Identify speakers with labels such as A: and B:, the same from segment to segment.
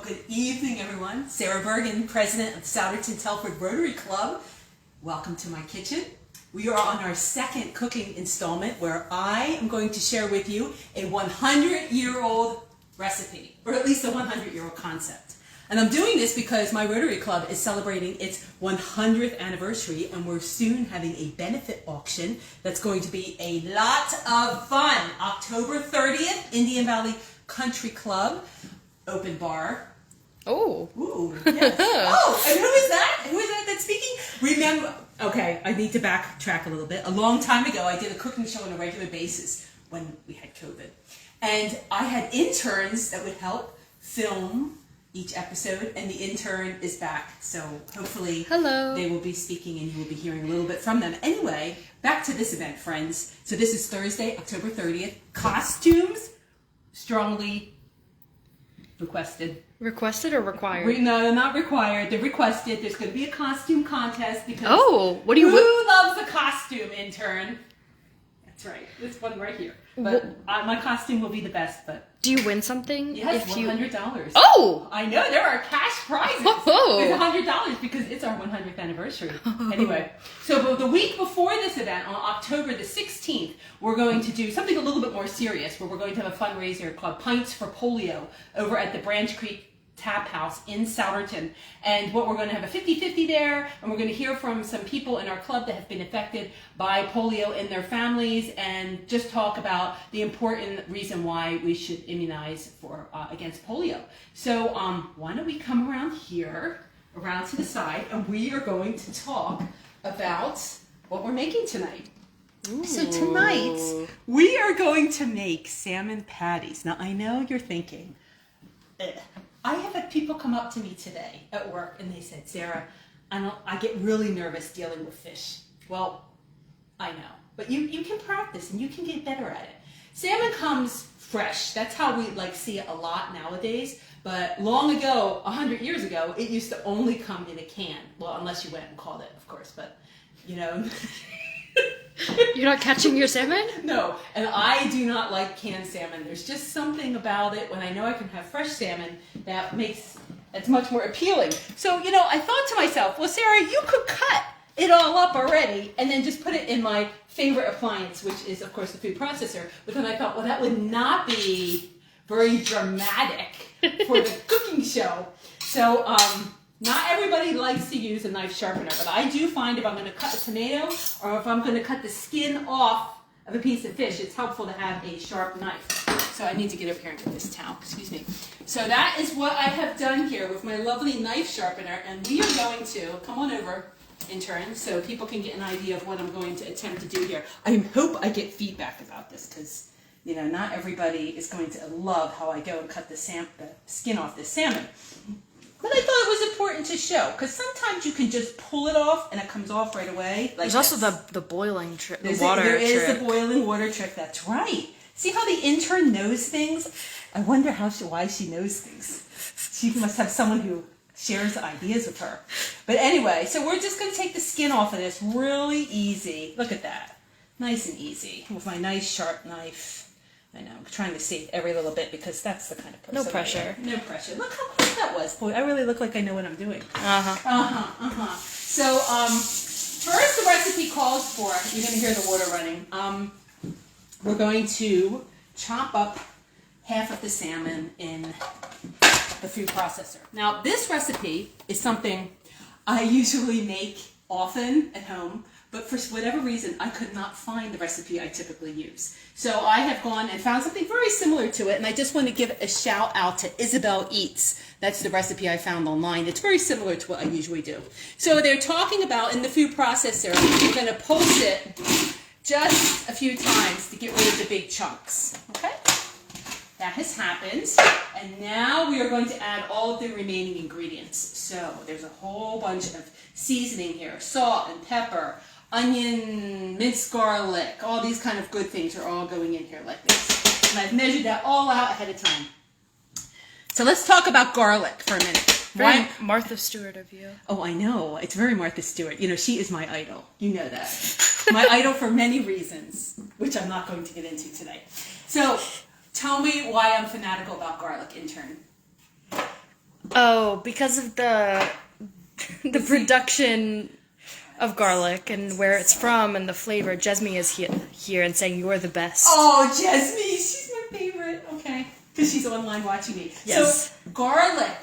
A: good evening, everyone. Sarah Bergin, President of the Souderton Telford Rotary Club. Welcome to my kitchen. We are on our second cooking installment where I am going to share with you a 100-year-old recipe, or at least a 100-year-old concept. And I'm doing this because my Rotary Club is celebrating its 100th anniversary, and we're soon having a benefit auction that's going to be a lot of fun. October 30th, Indian Valley Country Club, open bar.
B: Oh.
A: Ooh, yes. Oh, and who is that? Who is that that's speaking? Remember, okay, I need to backtrack a little bit. A long time ago, I did a cooking show on a regular basis when we had COVID. And I had interns that would help film each episode, and the intern is back. So hopefully they will be speaking and you will be hearing a little bit from them. Anyway, back to this event, friends. So this is Thursday, October 30th. Costumes, strongly requested.
B: Requested or required?
A: No, they're not required. They're requested. There's going to be a costume contest because
B: who
A: loves a costume, intern? That's right. This one right here. But my costume will be the best. But
B: do you win something?
A: Yes, $100.
B: Oh,
A: I know there are cash prizes. There's $100 because it's our 100th anniversary. Anyway, so the week before this event, on October the 16th, we're going to do something a little bit more serious, where we're going to have a fundraiser called Pints for Polio over at the Branch Creek Tap House in Souderton. And what we're going to have a 50-50 there, and we're going to hear from some people in our club that have been affected by polio in their families, and just talk about the important reason why we should immunize for against polio. So why don't we come around here, around to the side, and we are going to talk about what we're making tonight. Ooh. So tonight, we are going to make salmon patties. Now, I know you're thinking, I have had people come up to me today at work and they said, Sarah, I get really nervous dealing with fish. Well, I know, but you can practice and you can get better at it. Salmon comes fresh. That's how we see it a lot nowadays. But long ago, 100 years ago, it used to only come in a can. Well, unless you went and caught it, of course, but you know.
B: You're not catching your salmon?
A: No, and I do not like canned salmon. There's just something about it when I know I can have fresh salmon that makes it much more appealing. So, I thought to myself, well, Sarah, you could cut it all up already and then just put it in my favorite appliance, which is, of course, the food processor. But then I thought, well, that would not be very dramatic for the cooking show. So, not everybody likes to use a knife sharpener, but I do find if I'm going to cut a tomato or if I'm going to cut the skin off of a piece of fish, it's helpful to have a sharp knife. So I need to get over here and get this towel, excuse me. So that is what I have done here with my lovely knife sharpener, and we are going to, come on over, intern, so people can get an idea of what I'm going to attempt to do here. I hope I get feedback about this because, not everybody is going to love how I go and cut the skin off this salmon. But I thought it was important to show, because sometimes you can just pull it off and it comes off right away.
B: There's also the boiling trick,
A: There is the boiling water trick, that's right. See how the intern knows things? I wonder why she knows things. She must have someone who shares ideas with her. But anyway, so we're just going to take the skin off of this really easy. Look at that. Nice and easy with my nice sharp knife. I know, I'm trying to save every little bit because that's the kind of person
B: No pressure.
A: No pressure. Look how quick that was. Boy, I really look like I know what I'm doing. So, first the recipe calls for, you're going to hear the water running. We're going to chop up half of the salmon in the food processor. Now, this recipe is something I usually make often at home, but for whatever reason, I could not find the recipe I typically use. So I have gone and found something very similar to it, and I just want to give a shout out to Isabel Eats. That's the recipe I found online. It's very similar to what I usually do. So they're talking about in the food processor, you're going to pulse it just a few times to get rid of the big chunks. Okay? That has happened, and now we are going to add all of the remaining ingredients. So there's a whole bunch of seasoning here, salt and pepper, onion, minced garlic, all these kind of good things are all going in here like this. And I've measured that all out ahead of time. So let's talk about garlic for a minute.
B: Very Martha Stewart of you.
A: Oh, I know. It's very Martha Stewart. She is my idol. You know that. My idol for many reasons, which I'm not going to get into today. So tell me why I'm fanatical about garlic, intern.
B: Oh, because of the production of garlic and where it's from and the flavor. Jesme is here and saying you're the best.
A: Oh, Jesme, she's my favorite. Okay. Because she's online watching me.
B: Yes.
A: So, garlic.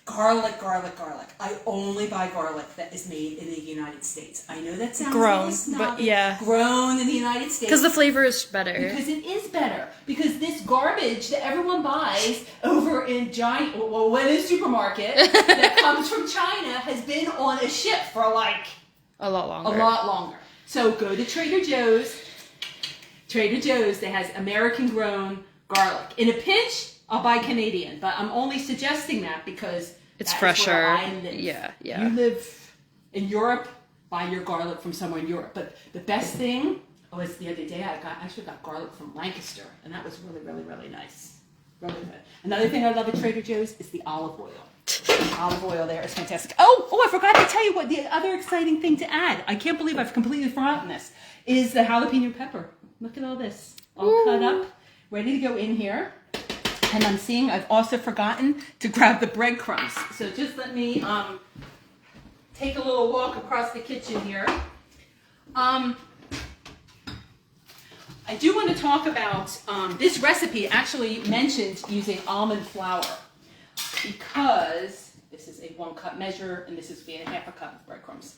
A: I only buy garlic that is made in the United States. I know that sounds
B: Grown,
A: really snobby.
B: but yeah.
A: Grown in the United States.
B: Because the flavor is better.
A: Because it is better. Because this garbage that everyone buys over in in a supermarket that comes from China has been on a ship for like
B: a lot longer.
A: A lot longer. So go to Trader Joe's. Trader Joe's that has American grown garlic. In a pinch, I'll buy Canadian, but I'm only suggesting that because
B: it's
A: that's
B: fresher.
A: Where I live.
B: Yeah.
A: You live in Europe, buy your garlic from somewhere in Europe. But the best thing was the other day I actually got garlic from Lancaster, and that was really nice. Really good. Another thing I love at Trader Joe's is the olive oil. The olive oil there is fantastic. Oh, I forgot to tell you what the other exciting thing to add. I can't believe I've completely forgotten this. Is the jalapeno pepper. Look at all this. All cut up, ready to go in here. And I'm seeing I've also forgotten to grab the breadcrumbs. So just let me take a little walk across the kitchen here. I do want to talk about this recipe actually mentioned using almond flour because this is a 1 cup measure and this is a half a cup of breadcrumbs.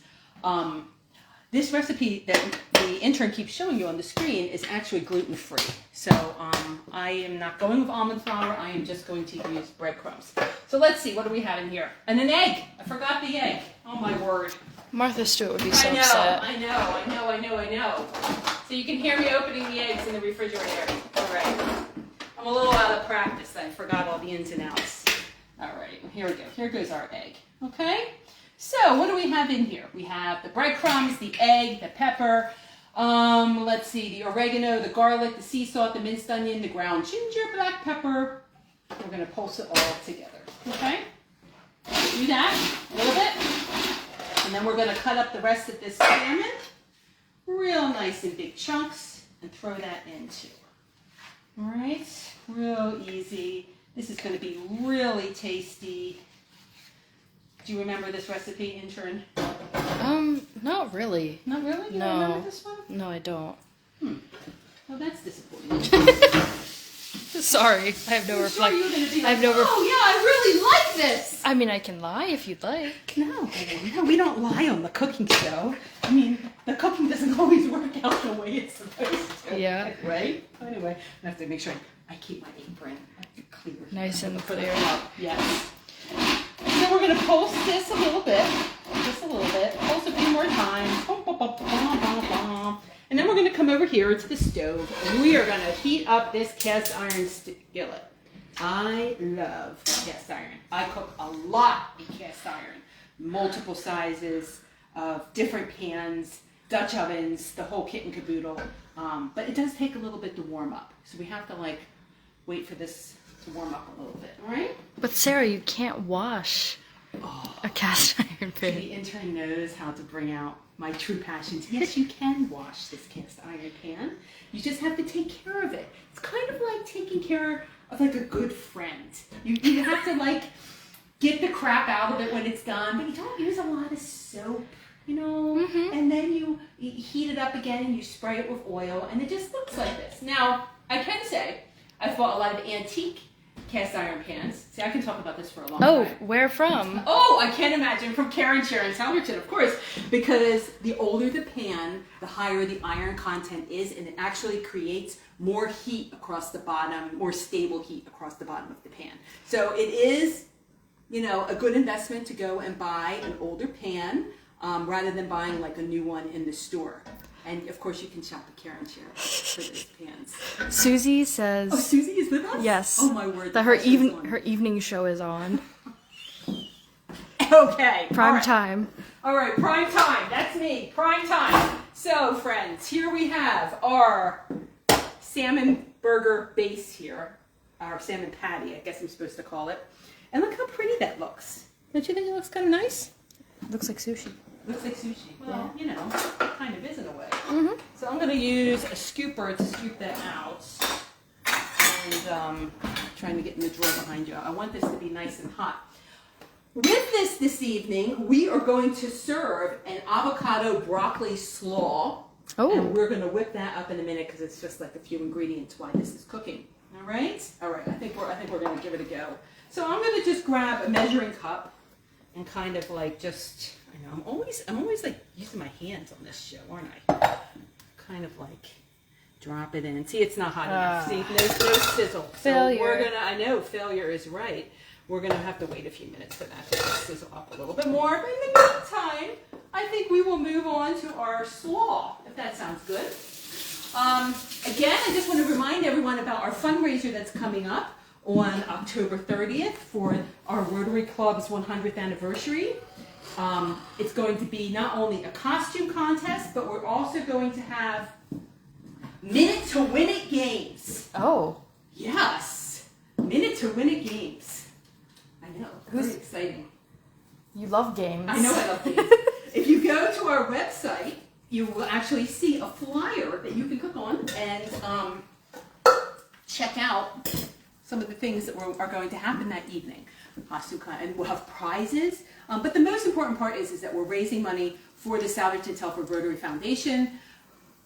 A: This recipe that the intern keeps showing you on the screen is actually gluten-free. So I am not going with almond flour. I am just going to use breadcrumbs. So let's see. What do we have in here? And an egg. I forgot the egg. Oh, my word.
B: Martha Stewart would be so upset.
A: I know. So you can hear me opening the eggs in the refrigerator. All right. I'm a little out of practice. I forgot all the ins and outs. All right. Here we go. Here goes our egg. Okay? So, what do we have in here? We have the breadcrumbs, the egg, the pepper, let's see, the oregano, the garlic, the sea salt, the minced onion, the ground ginger, black pepper. We're going to pulse it all together, okay? Do that a little bit. And then we're going to cut up the rest of this salmon real nice in big chunks and throw that in too. All right, real easy. This is going to be really tasty. Do you remember this recipe, intern?
B: Not really.
A: Not really? You don't remember this one?
B: No, I don't.
A: Well, that's disappointing.
B: Sorry, I have no reflection.
A: I have no oh, yeah, I really like this.
B: I mean, I can lie if you'd like.
A: No, we don't lie on the cooking show. I mean, the cooking doesn't always work out the way it's supposed to.
B: Yeah.
A: Right? Anyway, I have to make sure I keep my apron clear.
B: Nice and clear.
A: Yes. So we're going to pulse this a little bit. Just a little bit. Pulse a few more times. And then we're going to come over here to the stove. And we are going to heat up this cast iron skillet. I love cast iron. I cook a lot in cast iron. Multiple sizes of different pans, Dutch ovens, the whole kit and caboodle. But it does take a little bit to warm up. So we have to wait for this to warm up a little bit, all right?
B: But Sarah, you can't wash a cast iron pan.
A: The intern knows how to bring out my true passions. Yes, you can wash this cast iron pan. You just have to take care of it. It's kind of like taking care of a good friend. You have to get the crap out of it when it's done, but you don't use a lot of soap, and then you heat it up again and you spray it with oil and it just looks like this. Now, I can say I've bought a lot of antique cast iron pans. See, I can talk about this for a long time.
B: Oh, where from?
A: Oh, I can't imagine. From Karen Sharon's Halverton, of course, because the older the pan, the higher the iron content is, and it actually creates more heat across the bottom, more stable heat across the bottom of the pan. So it is, a good investment to go and buy an older pan rather than buying a new one in the store. And of course, you can shop at Karen Sharon for those pans.
B: Susie says.
A: Oh, Susie is with us?
B: Yes.
A: Oh my word.
B: That her evening show is on.
A: Okay.
B: Prime time.
A: All right, prime time. That's me. Prime time. So, friends, here we have our salmon burger base here. Our salmon patty, I guess I'm supposed to call it. And look how pretty that looks. Don't you think it looks kind of nice?
B: Looks like sushi.
A: Looks like sushi. Well,
B: Yeah.
A: it kind of is in a way.
B: Mm-hmm.
A: So I'm going to use a scooper to scoop that out. And trying to get in the drawer behind you. I want this to be nice and hot. with this evening, we are going to serve an avocado broccoli slaw.
B: Oh.
A: And we're going to whip that up in a minute because it's just like a few ingredients while this is cooking. All right? All right. I think we're going to give it a go. So I'm going to just grab a measuring cup and kind of like just, I know, I'm always like using my hands on this show, aren't I? Kind of like drop it in. See, it's not hot enough. See, no sizzle.
B: Failure.
A: So we're going to, I know, failure is right. We're going to have to wait a few minutes for that to sizzle up a little bit more. But in the meantime, I think we will move on to our slaw, if that sounds good. Again, I just want to remind everyone about our fundraiser that's coming up on October 30th for our Rotary Club's 100th anniversary. It's going to be not only a costume contest, but we're also going to have Minute to Win It games.
B: Oh.
A: Yes, Minute to Win It games. I know, very exciting.
B: You love games.
A: I know I love games. If you go to our website, you will actually see a flyer that you can click on and check out some of the things that are going to happen that evening. And we'll have prizes. But the most important part is that we're raising money for the Souderton Telford Rotary Foundation.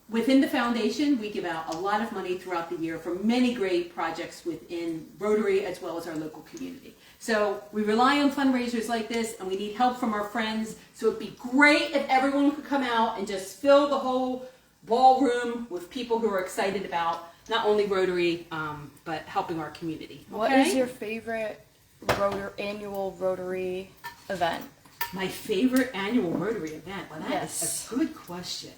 A: Within the foundation, we give out a lot of money throughout the year for many great projects within Rotary as well as our local community. So we rely on fundraisers like this, and we need help from our friends. So it'd be great if everyone could come out and just fill the whole ballroom with people who are excited about not only Rotary, but helping our community. Okay?
B: What is your favorite annual Rotary event?
A: My favorite annual Rotary event? Well, that is a good question.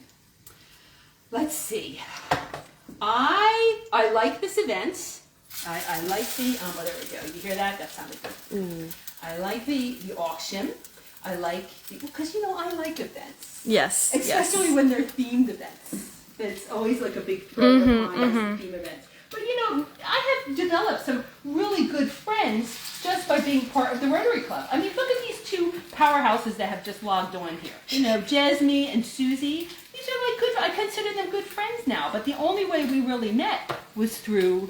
A: Let's see. I like this event. I like the, oh, there we go. You hear that? That sounded good. I like the auction. I like, because, you know, I like events.
B: Yes.
A: Especially when they're themed events. It's always like a big thrill of mine as a theme event. But, you know, I have developed some really good friends just by being part of the Rotary Club. I mean, look at these two powerhouses that have just logged on here. You know, Jasmine and Susie. These are like good, I consider them good friends now. But the only way we really met was through,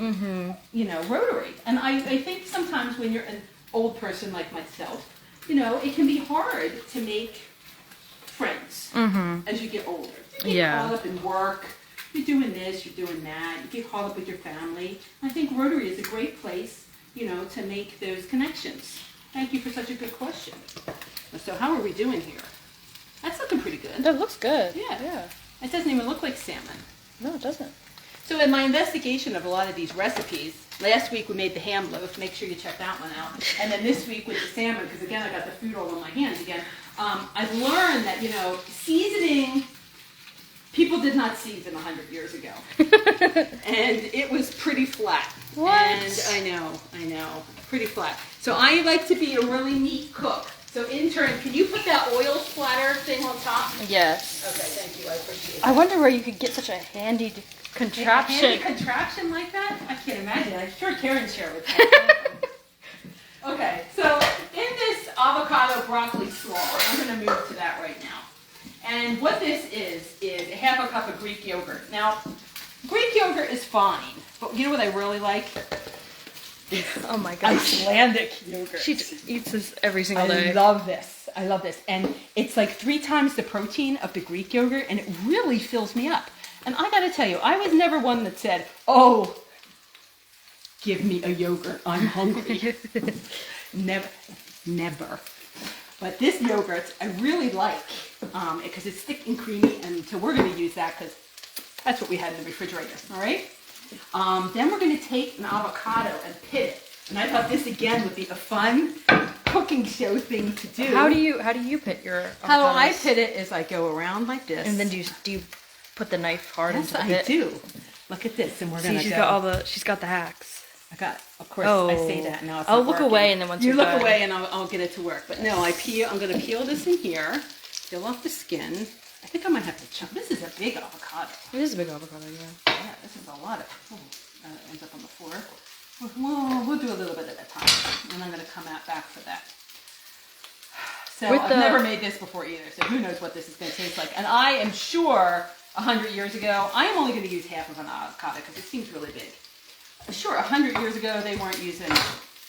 A: you know, Rotary. And I think sometimes when you're an old person like myself, you know, it can be hard to make friends as you get older. You get caught up in work. You're doing this, you're doing that. You get caught up with your family. I think Rotary is a great place, you know, to make those connections. Thank you for such a good question. So how are we doing here? That's looking pretty good.
B: That looks good.
A: Yeah. It doesn't even look like salmon.
B: No, it doesn't.
A: So in my investigation of a lot of these recipes, last week we made the ham loaf. Make sure you check that one out. And then this week with the salmon, because again, I got the food all on my hands again. I've learned that, you know, seasoning, people did not season 100 years ago. And it was pretty flat.
B: What?
A: And I know, pretty flat. So I like to be a really neat cook. So intern, can you put that oil splatter thing on top?
B: Yes.
A: Okay, thank you. I appreciate it.
B: I wonder where you could get such a handy contraption.
A: A handy contraption like that? I can't imagine. I'm sure Karen's share would have. Okay, so in this avocado broccoli slaw, I'm going to move to that right now. And what this is a half a cup of Greek yogurt. Now, Greek yogurt is fine, but you know what I really like?
B: Oh my gosh.
A: Icelandic yogurt.
B: She eats this every single day.
A: I love this. And it's like 3 times the protein of the Greek yogurt, and it really fills me up. And I gotta tell you, I was never one that said, oh, give me a yogurt, I'm hungry. Never. But this yogurt, I really like, because it's thick and creamy, and so we're gonna use that because that's what we had in the refrigerator, all right? Then we're going to take an avocado and pit it. And I thought this again would be a fun cooking show thing to do.
B: How do you pit your avocados?
A: How I pit it is I go around like this.
B: And then do you put the knife hard into the pit?
A: Yes, I do. Look at this, and we're going to go.
B: She's got the hacks.
A: I got, of course, I say that now. It's
B: I'll
A: not
B: look
A: working.
B: away, and then once
A: you
B: you're
A: look
B: done.
A: away, and I'll get it to work. But no, I'm going to peel this in here, peel off the skin. I think I might have to chop. This is a big avocado.
B: It is a big avocado, yeah.
A: Yeah, this is a lot of. Ends up on the floor. We'll do a little bit at a time, and I'm going to come back for that. So I've never made this before either, so who knows what this is going to taste like. And I am sure 100 years ago, I am only going to use half of an avocado because it seems really big. Sure, 100 years ago they weren't using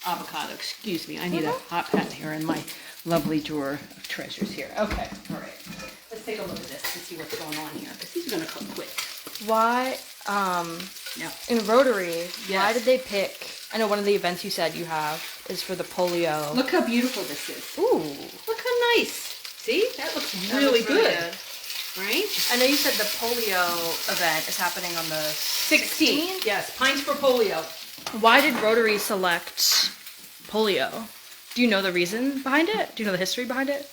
A: avocado. Excuse me, I need a hot pad here in my lovely drawer of treasures here. Okay, all right. Let's take a look at this and see what's going on here, because these are going to cook quick.
B: Why,
A: Yeah.
B: in Rotary,
A: Yes.
B: why did they pick, I know one of the events you said you have is for the polio.
A: Look how beautiful this is.
B: Ooh.
A: Look how nice. See? That looks
B: That
A: really
B: looks
A: good. Right?
B: I know you said the polio event is happening on the
A: 16th. Yes, Pints for Polio.
B: Why did Rotary select polio? Do you know the reason behind it? Do you know the history behind it?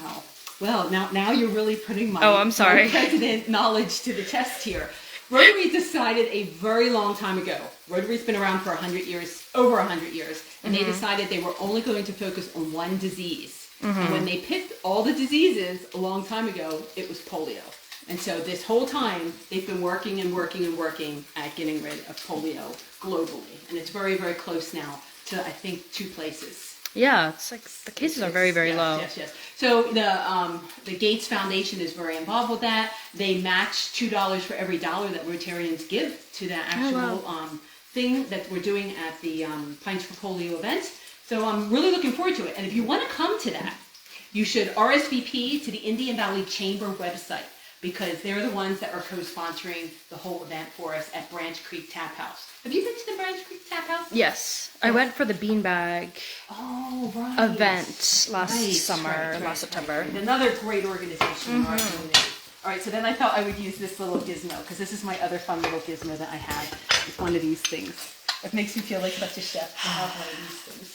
A: Wow. Well, now you're really putting my
B: I'm sorry.
A: my president knowledge to the test here. Rotary decided a very long time ago. Rotary's been around for 100 years, over 100 years, and they decided they were only going to focus on one disease. And when they picked all the diseases a long time ago, it was polio. And so this whole time, they've been working and working and working at getting rid of polio globally. And it's very, very close now to, I think, 2 places.
B: Yeah, it's like the cases are very, very low.
A: Yes. So the Gates Foundation is very involved with that. They match $2 for every dollar that Rotarians give to that actual thing that we're doing at the Pints for Polio event. So I'm really looking forward to it. And if you want to come to that, you should RSVP to the Indian Valley Chamber website, because they're the ones that are co-sponsoring the whole event for us at Branch Creek Tap House. Have you been to the Branch Creek Tap House?
B: Yes. I went for the beanbag event last September.
A: Right. Another great organization in our community. All right, so then I thought I would use this little gizmo, because this is my other fun little gizmo that I have. It's one of these things. It makes me feel like such a chef to have one of these things.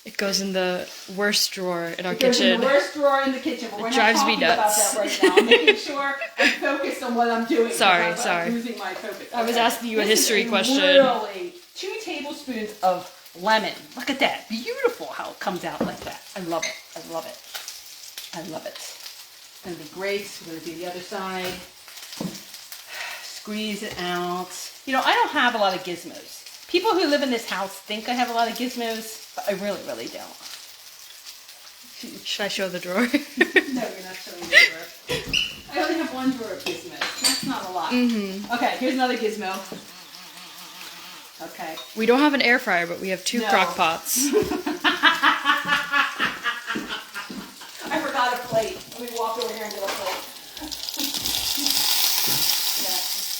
B: It goes in the worst drawer in our
A: It goes
B: kitchen.
A: in the worst drawer in the kitchen, but we're not
B: drives me
A: talking about
B: nuts.
A: that right now. I'm making sure I'm focused on what I'm doing.
B: Sorry.
A: I'm losing my focus.
B: I was asking you a
A: This
B: history
A: is
B: question.
A: Really, 2 tablespoons of lemon. Look at that. Beautiful how it comes out like that. I love it. I love it. I love it. It's going to be great. We're going to do the other side. Squeeze it out. You know, I don't have a lot of gizmos. People who live in this house think I have a lot of gizmos, but I really, really don't.
B: Should I show the drawer?
A: No, you're not showing the drawer. I only have one drawer of gizmos. That's not a lot. Okay, here's another gizmo. Okay.
B: We don't have an air fryer, but we have 2 crock pots.
A: I forgot a plate. Let me walk over here and get a plate.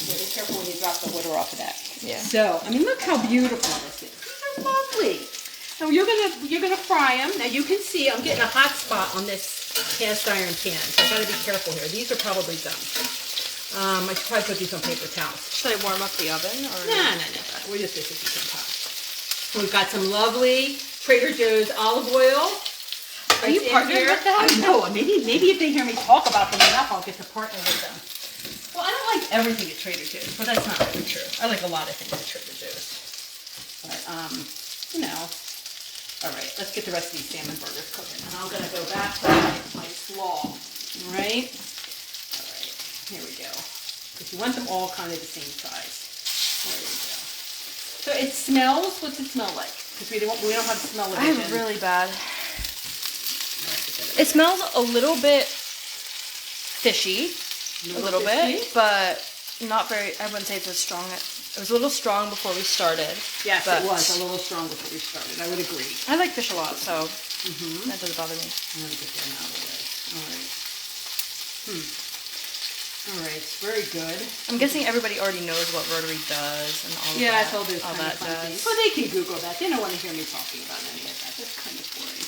A: Yeah, be careful when you drop the water off of that.
B: Yeah.
A: So, I mean, look how beautiful this is. These are lovely. Now you're gonna fry them. Now you can see I'm getting a hot spot on this cast iron pan, so I gotta be careful here. These are probably done. I should probably put these on paper towels.
B: Should I warm up the oven? Or?
A: No. We're just going to do some top. We've got some lovely Trader Joe's olive oil.
B: Are you partnered with them?
A: I know. Maybe if they hear me talk about them enough, I'll get to partner with them. Well, I don't like everything at Trader Joe's, but that's not really true. I like a lot of things at Trader Joe's. But, you know. All right, let's get the rest of these salmon burgers cooking. And I'm going to go back to my slaw. All right? All right, here we go. Because you want them all kind of the same size. There we go. So it smells, what's it smell like? Because we don't have smell-o-vision.
B: I have really bad. It smells a little bit fishy. A little bit, but not very, I wouldn't say it's as strong. It was a little strong before we started.
A: Yes, it was a little strong before we started. I would agree.
B: I like fish a lot, so that doesn't bother me.
A: I'm going to get them out of the way. All right. All right, very good.
B: I'm guessing everybody already knows what Rotary does and all of that.
A: Yeah, I told those
B: all
A: kind
B: that
A: of fun
B: does.
A: things. Well, they can Google that. They don't want to hear me talking about any of that. That's kind of boring.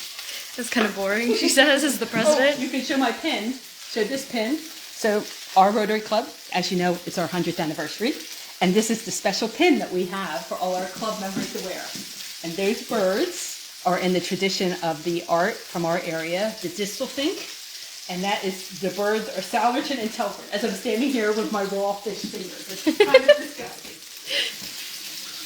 B: It's kind of boring. She says as the president.
A: Oh, you can show my pin. Show this pin. So our Rotary Club, as you know, it's our 100th anniversary. And this is the special pin that we have for all our club members to wear. And those birds are in the tradition of the art from our area, the distelfink. And that is, the birds are Salverton and Telford, as I'm standing here with my raw fish fingers. It's kind of disgusting.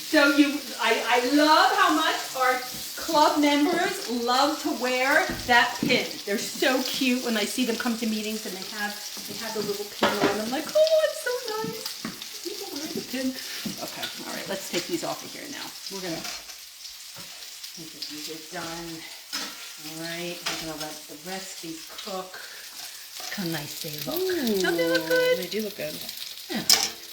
A: So I love how much our club members love to wear that pin. They're so cute when I see them come to meetings and they have the little pin on. I'm like, oh, it's so nice. People wear the pin. Okay, all right, let's take these off of here now. We're gonna get these done. All right, we're gonna let the rest of these cook. Look how nice they look. Don't they look good?
B: They do look good.
A: Yeah.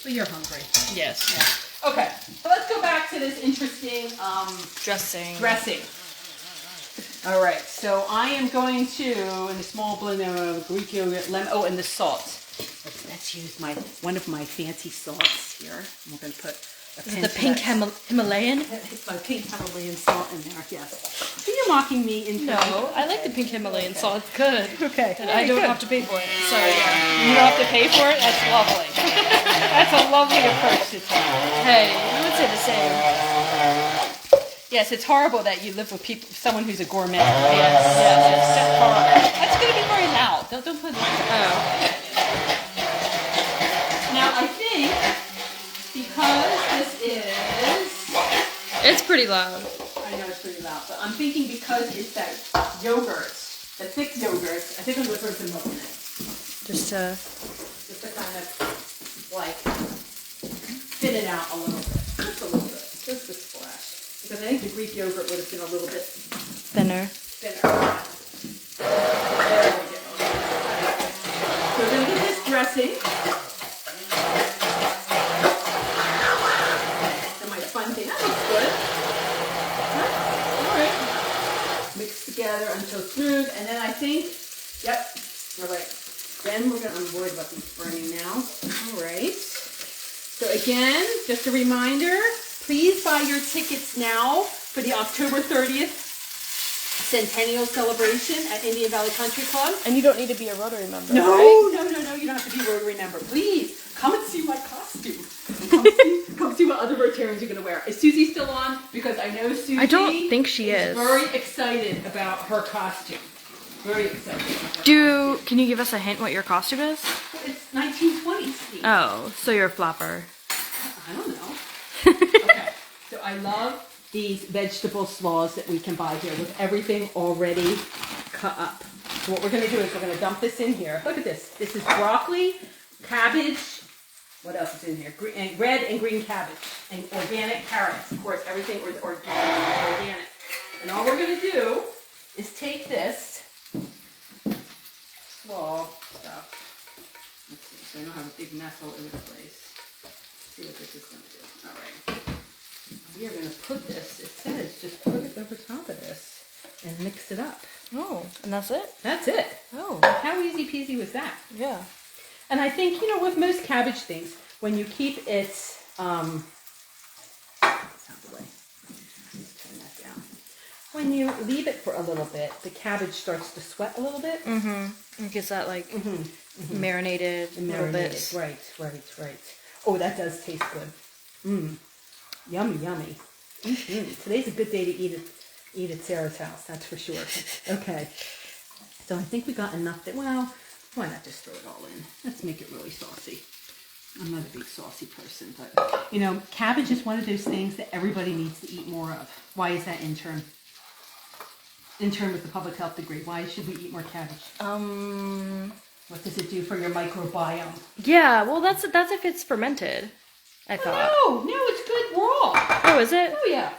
A: Well, you're hungry.
B: Yes.
A: Yeah. Okay, so let's go back to this interesting dressing. All right, so I am going to, in a small blend of Greek yogurt, lemon, and the salt. Let's use one of my fancy salts here. I'm going to put
B: the pink Himalayan.
A: It's my pink Himalayan salt in there. Yes. Are you mocking me?
B: No, I like the pink Himalayan salt. It's good.
A: Okay.
B: And I don't have to pay for it. So yeah, you don't have to pay for it. That's lovely.
A: That's a lovely approach to take.
B: Hey, I would say the same.
A: Yes, it's horrible that you live with someone who's a gourmet.
B: Yes,
A: it's just horrible. That's going to be very loud. Don't put it.
B: Oh.
A: Now I think because this is.
B: It's pretty loud.
A: I know it's pretty loud, but I'm thinking because it's that yogurt, the thick yogurt. I think I'm going to put some milk in it. Just to kind of like thin it out a little bit. Just a little bit. Just a splash. Because I think the Greek yogurt would have been a little bit
B: thinner.
A: There we go. So we're going to get this dressing. And my fun thing. That looks good. All right. Mix together until smooth. And then I think, yep, we're right. Then we're going to, I'm worried about these burning now. All right. So again, just a reminder, please buy your tickets now for the October 30th Centennial celebration at Indian Valley Country Club.
B: And you don't need to be a Rotary member,
A: No,
B: right?
A: no, you don't have to be a Rotary member. Please, come and see my costume. Come see what other Rotarians are going to wear. Is Susie still on? Because I know Susie
B: I don't think she is.
A: Very excited about her costume. Very excited about her costume.
B: Can you give us a hint what your costume is?
A: It's 1920s.
B: Oh, so you're a flapper.
A: I don't know. Okay, so I love these vegetable slaws that we can buy here with everything already cut up. So what we're going to do is we're going to dump this in here. Look at this. This is broccoli, cabbage. What else is in here? Red and green cabbage and organic carrots. Of course, everything is organic. And all we're going to do is take this slaw stuff. Let's see, so I don't have a big mess all over the place. Let's see what this is going to do. All right. We are going to put this, it says, just put it over top of this and mix it up.
B: Oh, and that's it?
A: That's it.
B: Oh.
A: How easy peasy was that?
B: Yeah.
A: And I think, with most cabbage things, when you keep it, that's out the way. Let's turn that down. When you leave it for a little bit, the cabbage starts to sweat a little bit.
B: Mm-hmm. It gets that, marinated a little bit.
A: Right. Oh, that does taste good. Yummy, yummy. Today's a good day to eat at Sarah's house, that's for sure. Okay. So I think we got enough that, well, why not just throw it all in? Let's make it really saucy. I'm not a big saucy person, but, cabbage is one of those things that everybody needs to eat more of. Why is that, intern? Intern with the public health degree. Why should we eat more cabbage? What does it do for your microbiome?
B: Yeah, well, that's if it's fermented. I thought.
A: No, it's good raw.
B: Oh, is it?
A: Oh, yeah.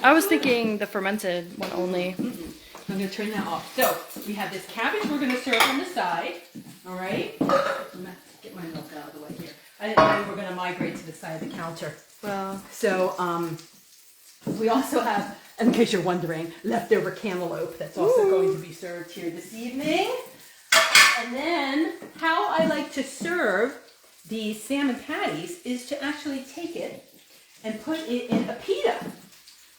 B: I was thinking the fermented one only.
A: I'm going to turn that off. So, we have this cabbage we're going to serve on the side. All right? I'm going to get my milk out of the way here. I didn't know we were going to migrate to the side of the counter.
B: Well.
A: So, we also have, in case you're wondering, leftover cantaloupe that's also going to be served here this evening. And then, how I like to serve these salmon patties is to actually take it and put it in a pita.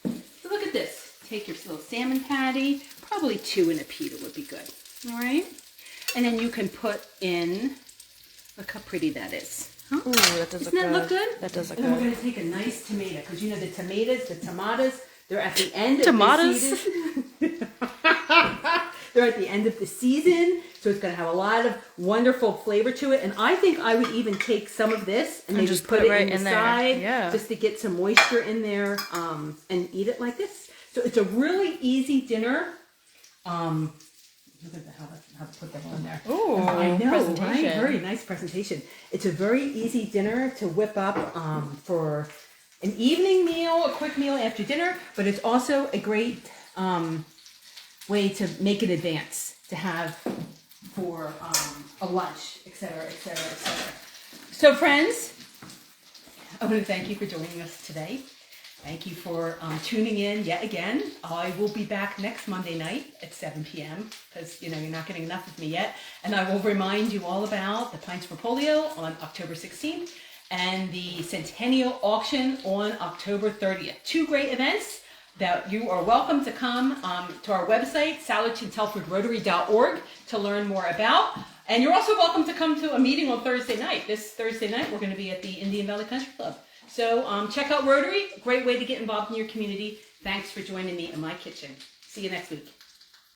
A: So look at this. Take your little salmon patty, probably 2 in a pita would be good. All right? And then you can put in, look how pretty that is. Huh?
B: Ooh, that does look good.
A: Doesn't that look good?
B: That does look
A: good. And
B: good.
A: then we're going to take a nice tomato, because the tomatoes, they're at the end of
B: Tomatoes?
A: the season. They're at the end of the season, so it's going to have a lot of wonderful flavor to it. And I think I would even take some of this and maybe
B: just
A: put it right in the side,
B: yeah,
A: just to get some moisture in there, and eat it like this. So it's a really easy dinner. Look at how to put that on there.
B: Ooh,
A: I know,
B: presentation.
A: Right? Very nice presentation. It's a very easy dinner to whip up for an evening meal, a quick meal after dinner, but it's also a great way to make an advance, to have for a lunch, etc., etc., etc. So, friends, I want to thank you for joining us today. Thank you for tuning in yet again. I will be back next Monday night at 7 p.m. because, you're not getting enough of me yet. And I will remind you all about the Pints for Polio on October 16th and the Centennial auction on October 30th. 2 great events that you are welcome to come to our website, SaluteToTelfordRotary.org, to learn more about. And you're also welcome to come to a meeting on Thursday night. This Thursday night, we're going to be at the Indian Valley Country Club. So check out Rotary, a great way to get involved in your community. Thanks for joining me in my kitchen. See you next week.